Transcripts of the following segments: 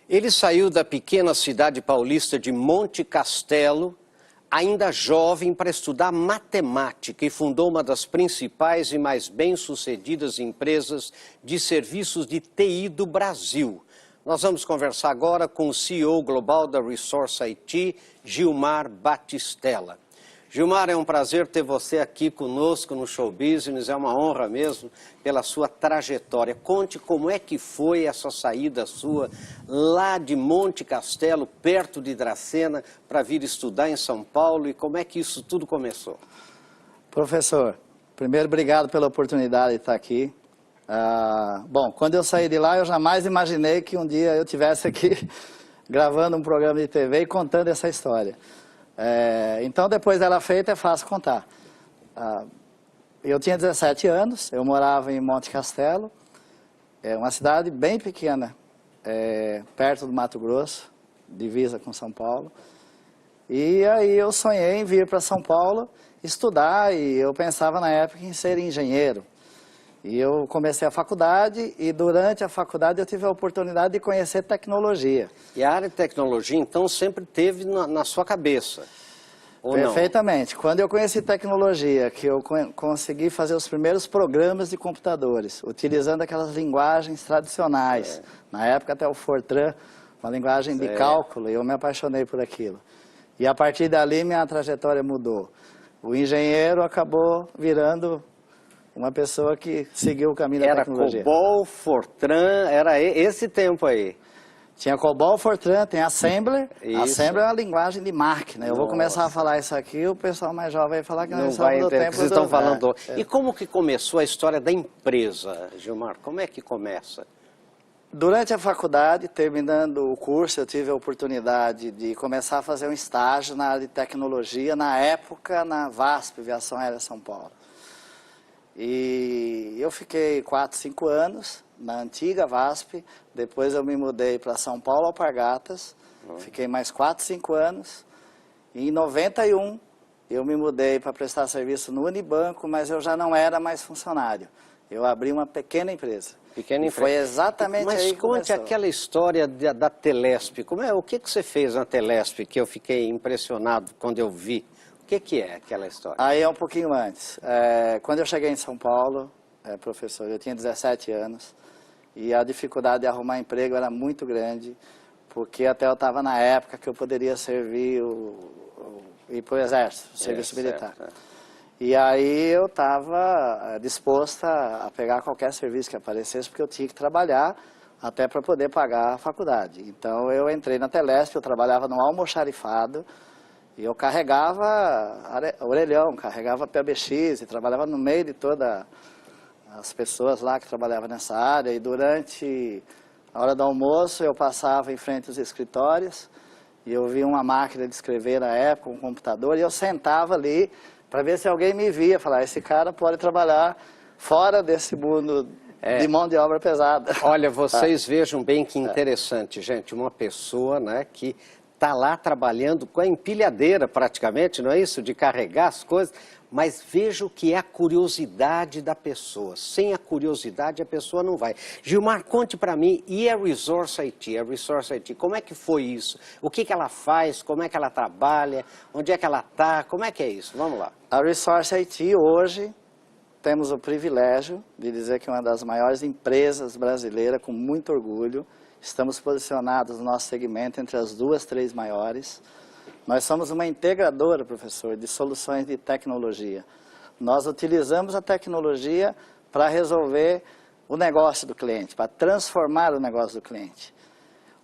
Ele saiu da pequena cidade paulista de Monte Castelo, ainda jovem, para estudar matemática e fundou uma das principais e mais bem-sucedidas empresas de serviços de TI do Brasil. Nós vamos conversar agora com o CEO global da Resource IT, Gilmar Battistella. Gilmar, é um prazer ter você aqui conosco no Show Business, é uma honra mesmo pela sua trajetória. Conte como é que foi essa saída sua lá de Monte Castelo, perto de Dracena, para vir estudar em São Paulo e como é que isso tudo começou? Professor, primeiro obrigado pela oportunidade de estar aqui. Bom, quando eu saí de lá eu jamais imaginei que um dia eu estivesse aqui gravando um programa de TV e contando essa história. Então, depois dela feita, é fácil contar. Eu tinha 17 anos, eu morava em Monte Castelo, uma cidade bem pequena, perto do Mato Grosso, divisa com São Paulo. E aí eu sonhei em vir para São Paulo estudar e eu pensava na época em ser engenheiro. E eu comecei a faculdade e durante a faculdade eu tive a oportunidade de conhecer tecnologia. E a área de tecnologia, então, sempre teve na sua cabeça, ou não? Perfeitamente. Quando eu conheci tecnologia, que eu consegui fazer os primeiros programas de computadores, utilizando aquelas linguagens tradicionais, na época até o Fortran, uma linguagem de cálculo, e eu me apaixonei por aquilo. E a partir dali minha trajetória mudou. O engenheiro acabou virando uma pessoa que seguiu o caminho da tecnologia. Era COBOL, Fortran, era esse tempo aí. Tinha COBOL, Fortran, tem Assembler. Isso. Assembler é uma linguagem de máquina. Eu vou começar a falar isso aqui, o pessoal mais jovem vai falar que não vai entender o que vocês estão falando. É. E como que começou a história da empresa, Gilmar? Como é que começa? Durante a faculdade, terminando o curso, eu tive a oportunidade de começar a fazer um estágio na área de tecnologia, na época, na VASP, Aviação Aérea São Paulo. E eu fiquei 4, 5 anos na antiga VASP, depois eu me mudei para São Paulo, Alpargatas, fiquei mais 4, 5 anos, e em 91 eu me mudei para prestar serviço no Unibanco, mas eu já não era mais funcionário, eu abri uma pequena empresa. Pequena empresa. Foi exatamente aí que começou. Mas conte aquela história da Telesp, o que você fez na Telesp que eu fiquei impressionado quando eu vi? O que é aquela história? Aí é um pouquinho antes. Quando eu cheguei em São Paulo, professor, eu tinha 17 anos e a dificuldade de arrumar emprego era muito grande, porque até eu estava na época que eu poderia servir ir para o Exército, serviço militar. E aí eu estava disposta a pegar qualquer serviço que aparecesse, porque eu tinha que trabalhar até para poder pagar a faculdade. Então eu entrei na Telesp, eu trabalhava no almoxarifado, e eu carregava orelhão, carregava PBX e trabalhava no meio de todas as pessoas lá que trabalhavam nessa área. E durante a hora do almoço eu passava em frente aos escritórios e eu via uma máquina de escrever na época, um computador, e eu sentava ali para ver se alguém me via, falar, esse cara pode trabalhar fora desse mundo de mão de obra pesada. Olha, vocês vejam bem que interessante, gente, uma pessoa, né, que está lá trabalhando com a empilhadeira praticamente, não é isso? De carregar as coisas, mas veja o que é a curiosidade da pessoa. Sem a curiosidade a pessoa não vai. Gilmar, conte para mim, e a Resource IT? A Resource IT, como é que foi isso? O que ela faz? Como é que ela trabalha? Onde é que ela está? Como é que é isso? Vamos lá. A Resource IT hoje temos o privilégio de dizer que é uma das maiores empresas brasileiras, com muito orgulho. Estamos posicionados no nosso segmento entre as 2, 3 maiores. Nós somos uma integradora, professor, de soluções de tecnologia. Nós utilizamos a tecnologia para resolver o negócio do cliente, para transformar o negócio do cliente.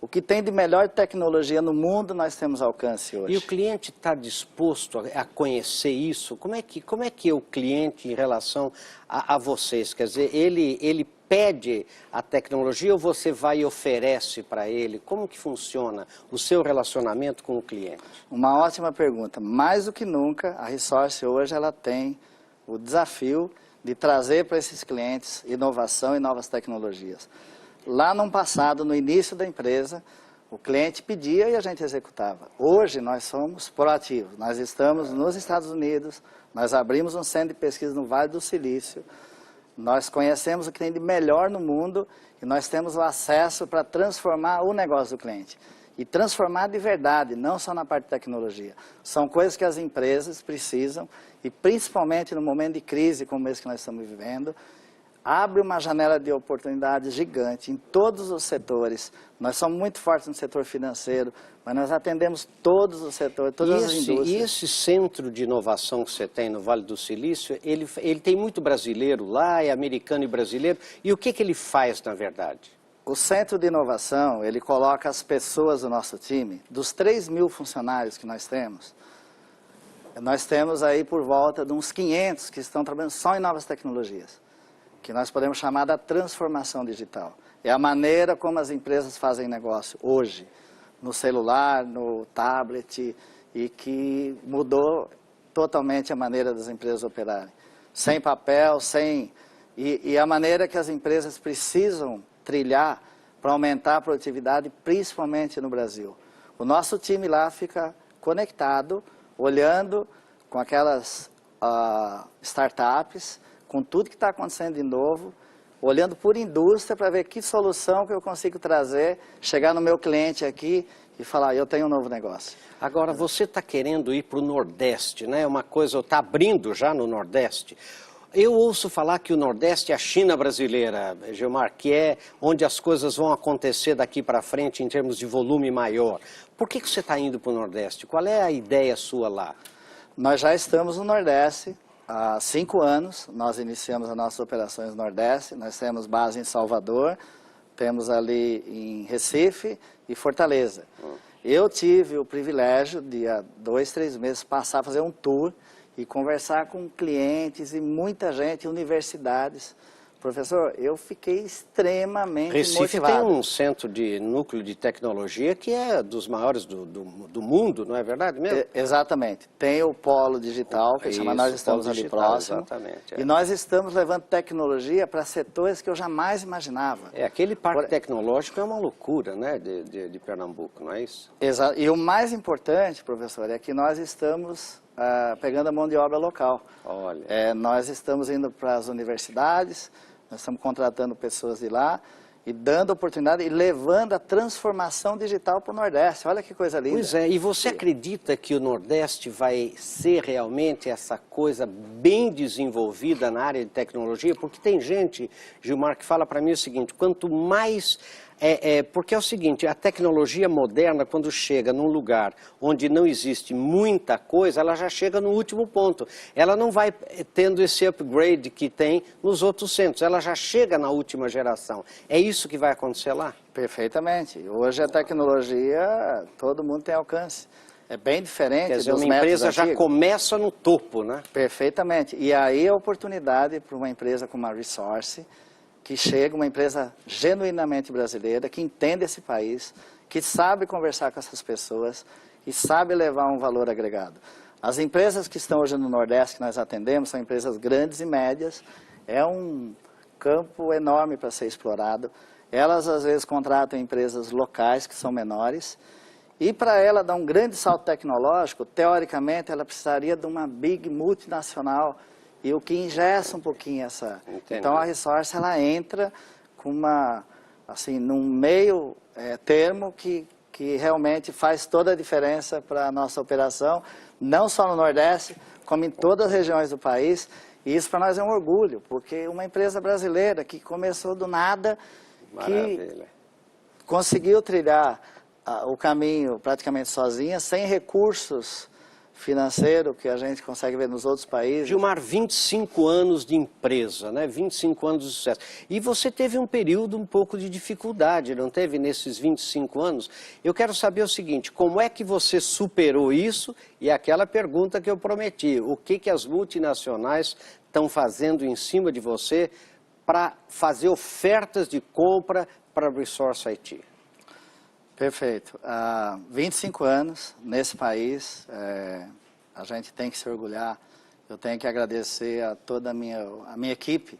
O que tem de melhor tecnologia no mundo, nós temos alcance hoje. E o cliente está disposto a conhecer isso? Como é que é o cliente em relação a vocês? Quer dizer, ele pede a tecnologia ou você vai e oferece para ele? Como que funciona o seu relacionamento com o cliente? Uma ótima pergunta. Mais do que nunca, a Resource hoje ela tem o desafio de trazer para esses clientes inovação e novas tecnologias. Lá no passado, no início da empresa, o cliente pedia e a gente executava. Hoje nós somos proativos. Nós estamos nos Estados Unidos, nós abrimos um centro de pesquisa no Vale do Silício. Nós conhecemos o que tem de melhor no mundo e nós temos o acesso para transformar o negócio do cliente. E transformar de verdade, não só na parte de tecnologia. São coisas que as empresas precisam e principalmente no momento de crise como esse que nós estamos vivendo, abre uma janela de oportunidade gigante em todos os setores. Nós somos muito fortes no setor financeiro, mas nós atendemos todos os setores, todas as indústrias. E esse centro de inovação que você tem no Vale do Silício, ele tem muito brasileiro lá, é americano e brasileiro. E o que ele faz, na verdade? O centro de inovação, ele coloca as pessoas do nosso time, dos 3.000 funcionários que nós temos aí por volta de uns 500 que estão trabalhando só em novas tecnologias, que nós podemos chamar da transformação digital. É a maneira como as empresas fazem negócio hoje, no celular, no tablet, e que mudou totalmente a maneira das empresas operarem. Sem papel, e a maneira que as empresas precisam trilhar para aumentar a produtividade, principalmente no Brasil. O nosso time lá fica conectado, olhando com aquelas startups, com tudo que está acontecendo de novo, olhando por indústria para ver que solução que eu consigo trazer, chegar no meu cliente aqui e falar, eu tenho um novo negócio. Agora, você está querendo ir para o Nordeste, né? Uma coisa, está abrindo já no Nordeste. Eu ouço falar que o Nordeste é a China brasileira, Gilmar, que é onde as coisas vão acontecer daqui para frente em termos de volume maior. Por que você está indo para o Nordeste? Qual é a ideia sua lá? Nós já estamos no Nordeste. Há 5 anos, nós iniciamos as nossas operações no Nordeste. Nós temos base em Salvador, temos ali em Recife e Fortaleza. Eu tive o privilégio de, há 2, 3 meses, passar a fazer um tour e conversar com clientes e muita gente, universidades. Professor, eu fiquei extremamente Recife motivado. tem um centro de núcleo de tecnologia que é dos maiores do mundo, não é verdade mesmo? Exatamente. Tem o Polo Digital, que chama Nós Estamos Ali Próximo. Exatamente. E nós estamos levando tecnologia para setores que eu jamais imaginava. Aquele parque tecnológico é uma loucura, né, de Pernambuco, não é isso? Exato. E o mais importante, professor, é que nós estamos pegando a mão de obra local. Olha. Nós estamos indo para as universidades, nós estamos contratando pessoas de lá e dando oportunidade e levando a transformação digital para o Nordeste. Olha que coisa linda. Pois é, e você acredita que o Nordeste vai ser realmente essa coisa bem desenvolvida na área de tecnologia? Porque tem gente, Gilmar, que fala para mim o seguinte, quanto mais... porque é o seguinte, a tecnologia moderna, quando chega num lugar onde não existe muita coisa, ela já chega no último ponto. Ela não vai tendo esse upgrade que tem nos outros centros, ela já chega na última geração. É isso que vai acontecer lá? Perfeitamente. Hoje a tecnologia, todo mundo tem alcance. É bem diferente Quer dizer, dos uma métodos empresa já antigos. começa no topo, né? Perfeitamente. E aí a oportunidade para uma empresa como a Resource, que chega, uma empresa genuinamente brasileira, que entende esse país, que sabe conversar com essas pessoas e sabe levar um valor agregado. As empresas que estão hoje no Nordeste, que nós atendemos, são empresas grandes e médias, é um campo enorme para ser explorado. Elas, às vezes, contratam empresas locais, que são menores, e para ela dar um grande salto tecnológico, teoricamente, ela precisaria de uma big multinacional, e o que engessa um pouquinho essa... Entendi. Então, a Resource, ela entra com uma, assim, num meio termo que realmente faz toda a diferença para a nossa operação, não só no Nordeste, como em todas as regiões do país. E isso para nós é um orgulho, porque uma empresa brasileira que começou do nada, que conseguiu trilhar o caminho praticamente sozinha, sem recursos financeiro que a gente consegue ver nos outros países. Gilmar, 25 anos de empresa, né? 25 anos de sucesso. E você teve um período um pouco de dificuldade, não teve, nesses 25 anos? Eu quero saber o seguinte, como é que você superou isso? E aquela pergunta que eu prometi, o que as multinacionais estão fazendo em cima de você para fazer ofertas de compra para a Resource IT? Perfeito. Há 25 anos nesse país, a gente tem que se orgulhar. Eu tenho que agradecer a toda a minha equipe,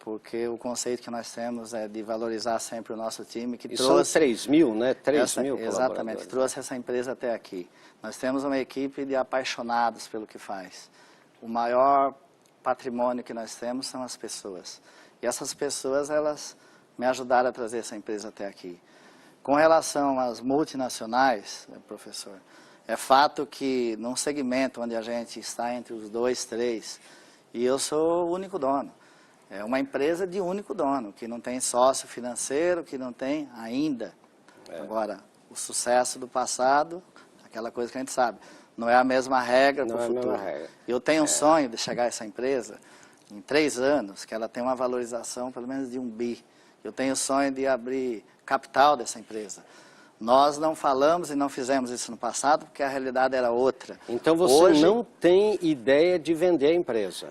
porque o conceito que nós temos é de valorizar sempre o nosso time. Que trouxe são 3.000, né? 3.000 exatamente, que trouxe essa empresa até aqui. Nós temos uma equipe de apaixonados pelo que faz. O maior patrimônio que nós temos são as pessoas. E essas pessoas, elas me ajudaram a trazer essa empresa até aqui. Com relação às multinacionais, professor, é fato que num segmento onde a gente está entre os 2, 3, e eu sou o único dono. É uma empresa de único dono, que não tem sócio financeiro, que não tem ainda. Agora, o sucesso do passado, aquela coisa que a gente sabe, não é a mesma regra para o futuro. Eu tenho um sonho de chegar a essa empresa em 3 anos, que ela tem uma valorização pelo menos de 1 bi. Eu tenho o sonho de abrir capital dessa empresa. Nós não falamos e não fizemos isso no passado porque a realidade era outra. Então você hoje, não tem ideia de vender a empresa?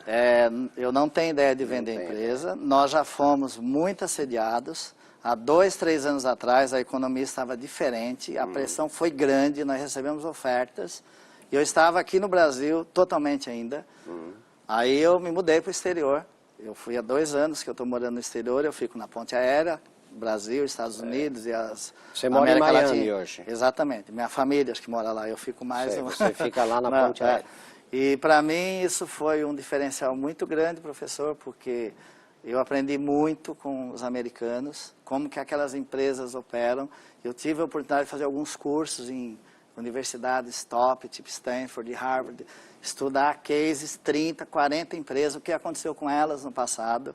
Eu não tenho ideia de vender a empresa. Nós já fomos muito assediados. Há 2, 3 anos atrás a economia estava diferente, a pressão foi grande, nós recebemos ofertas. Eu estava aqui no Brasil totalmente ainda. Aí eu me mudei para o exterior. Eu fui há 2 anos que eu estou morando no exterior, eu fico na ponte aérea, Brasil, Estados Unidos e as... Você mora em Miami hoje? Exatamente, minha família acho que mora lá, eu fico mais... Você fica lá na ponte aérea. E para mim isso foi um diferencial muito grande, professor, porque eu aprendi muito com os americanos, como que aquelas empresas operam. Eu tive a oportunidade de fazer alguns cursos em universidades top, tipo Stanford e Harvard, estudar cases, 30, 40 empresas, o que aconteceu com elas no passado.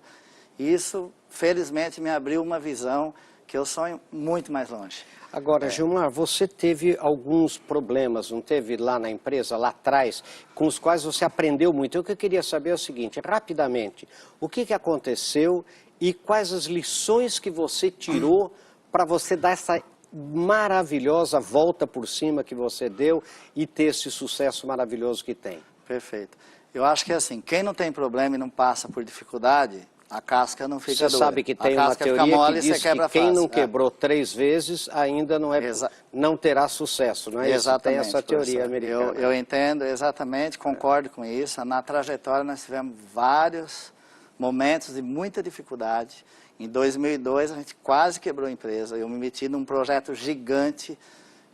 Isso, felizmente, me abriu uma visão que eu sonho muito mais longe. Agora, Gilmar, você teve alguns problemas, não teve lá na empresa, lá atrás, com os quais você aprendeu muito. O que eu queria saber é o seguinte, rapidamente, o que aconteceu e quais as lições que você tirou para você dar essa maravilhosa volta por cima que você deu e ter esse sucesso maravilhoso que tem? Perfeito. Eu acho que assim, quem não tem problema e não passa por dificuldade, a casca não fica dura. Você sabe que tem uma teoria que diz que quem não quebrou 3 vezes ainda não terá sucesso, não é isso? Tem essa teoria americana. Eu entendo exatamente, concordo com isso. Na trajetória nós tivemos vários momentos de muita dificuldade. Em 2002 a gente quase quebrou a empresa. Eu me meti num projeto gigante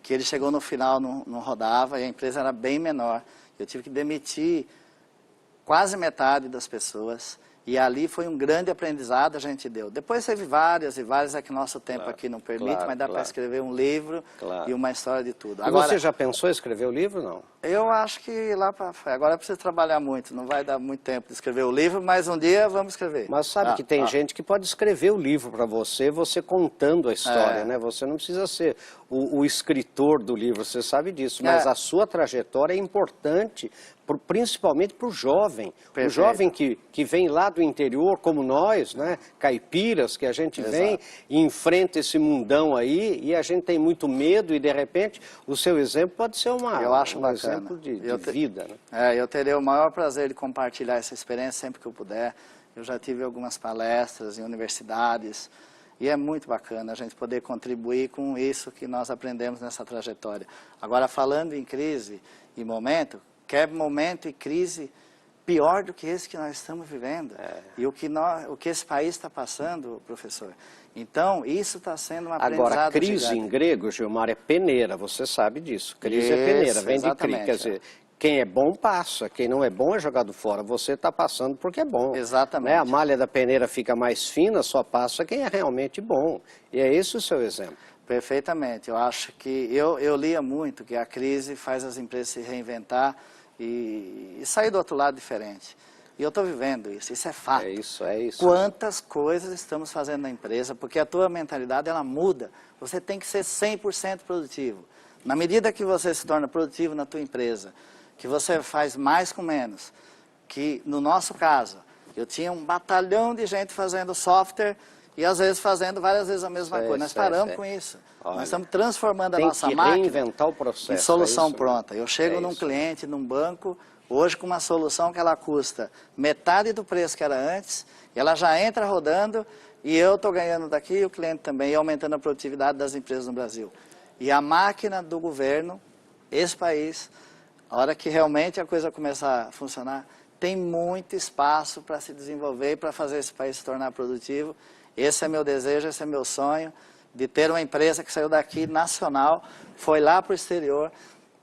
que ele chegou no final, não rodava e a empresa era bem menor. Eu tive que demitir quase metade das pessoas. E ali foi um grande aprendizado a gente deu. Depois teve várias e várias, é que nosso tempo aqui não permite, mas dá para escrever um livro e uma história de tudo. Agora, você já pensou em escrever o livro, não? Eu acho que lá para frente. Agora eu preciso trabalhar muito, não vai dar muito tempo de escrever o livro, mas um dia vamos escrever. Mas sabe que tem gente que pode escrever o livro para você contando a história, né? Você não precisa ser o escritor do livro, você sabe disso, mas a sua trajetória é importante, principalmente para o jovem. Perfeito. O jovem que vem lá do interior, como nós, né? Caipiras, que a gente vem e enfrenta esse mundão aí, e a gente tem muito medo, e de repente o seu exemplo pode ser um exemplo de vida. Né? Eu terei o maior prazer de compartilhar essa experiência sempre que eu puder. Eu já tive algumas palestras em universidades, e é muito bacana a gente poder contribuir com isso que nós aprendemos nessa trajetória. Agora, falando em crise e momento, quer momento e crise pior do que esse que nós estamos vivendo. E o que esse país está passando, professor. Então, isso está sendo uma aprendizado Agora, crise gigante. em grego, Gilmar, é peneira, você sabe disso. Crise é peneira, vem de crise. Quer dizer, quem é bom passa, quem não é bom é jogado fora. Você está passando porque é bom. Exatamente. Né? A malha da peneira fica mais fina, só passa quem é realmente bom. E é esse o seu exemplo. Perfeitamente. Eu acho que eu lia muito que a crise faz as empresas se reinventar e sair do outro lado diferente. E eu estou vivendo isso é fato. É isso. Quantas coisas estamos fazendo na empresa, porque a tua mentalidade ela muda. Você tem que ser 100% produtivo. Na medida que você se torna produtivo na tua empresa, que você faz mais com menos, que no nosso caso, eu tinha um batalhão de gente fazendo software e às vezes fazendo várias vezes a mesma coisa. Nós paramos com isso. Olha, nós estamos transformando a nossa máquina reinventar o processo, em solução pronta. Eu chego num cliente, num banco, hoje com uma solução que ela custa metade do preço que era antes, e ela já entra rodando, e eu estou ganhando daqui, e o cliente também, e aumentando a produtividade das empresas no Brasil. E a máquina do governo, esse país, a hora que realmente a coisa começar a funcionar, tem muito espaço para se desenvolver e para fazer esse país se tornar produtivo. Esse é meu desejo, esse é meu sonho, de ter uma empresa que saiu daqui, nacional, foi lá para o exterior,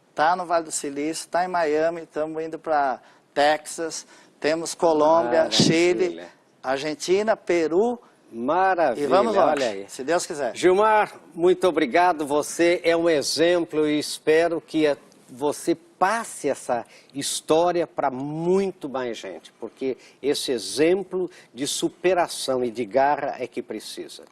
está no Vale do Silício, está em Miami, estamos indo para Texas, temos Colômbia, Maravilha. Chile, Argentina, Peru Maravilha, e vamos longe, olha aí. se Deus quiser. Gilmar, muito obrigado. Você é um exemplo e espero que você passe essa história para muito mais gente, porque esse exemplo de superação e de garra é que precisa.